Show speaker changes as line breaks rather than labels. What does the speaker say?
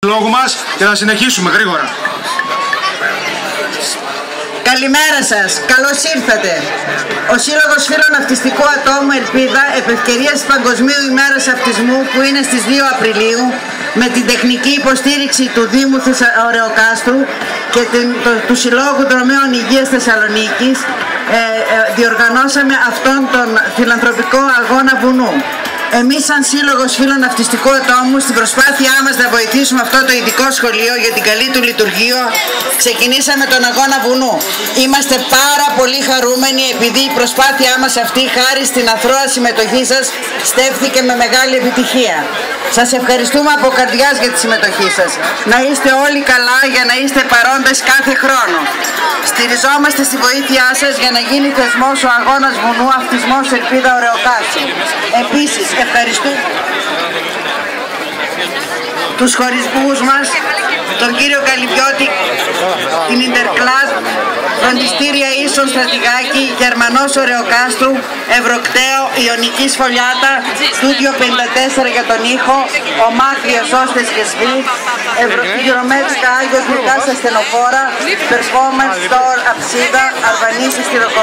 λόγου μας και θα συνεχίσουμε γρήγορα.
Καλημέρα σας, καλώς ήρθατε. Ο Σύλλογος Φιλοναυτιστικού Ατόμου Ελπίδα, επ' ευκαιρίας της Παγκοσμίου ημέρας αυτισμού που είναι στις 2 Απριλίου, με την τεχνική υποστήριξη του Δήμου Ωρεοκάστρου και του Συλλόγου Δρομέων Υγείας Θεσσαλονίκης, διοργανώσαμε αυτόν τον φιλανθρωπικό αγώνα βουνού. Εμείς σαν Σύλλογος Φιλοναυτιστικού Ατόμου, στην προσπάθειά μας να βοηθήσουμε αυτό το ειδικό σχολείο για την καλή του λειτουργία, ξεκινήσαμε τον αγώνα βουνού. Είμαστε πάρα πολύ χαρούμενοι επειδή η προσπάθειά μας αυτή, χάρη στην αθρώα συμμετοχή σας, στέφθηκε με μεγάλη επιτυχία. Σας ευχαριστούμε από καρδιάς για τη συμμετοχή σας. Να είστε όλοι καλά για να είστε παρόντες κάθε χρόνο. Στηριζόμαστε στη βοήθειά σας για να γίνει θεσμός ο αγώνας βουνού Αυτισμός Ελπίδα Ωρεοκάστρου. Επίσης, ευχαριστούμε τους χωρισμούς μας, τον κύριο Καλυβιώτη, την Ιντερκλάς, Φροντιστήρια Ίσων Στρατηγάκη, Γερμανός Ωρεοκάστρου, Ευρωκταίο, Ιωνική Σφολιάτα, Στούντιο 54 για τον ήχο, Ομάκριος Όστες και Σβή, Ευρωμέτσικα Άγιος Λουκάς Ασθενοφόρα, Performance Store Αψίδα, Αρβανίσης Στυροκομεία.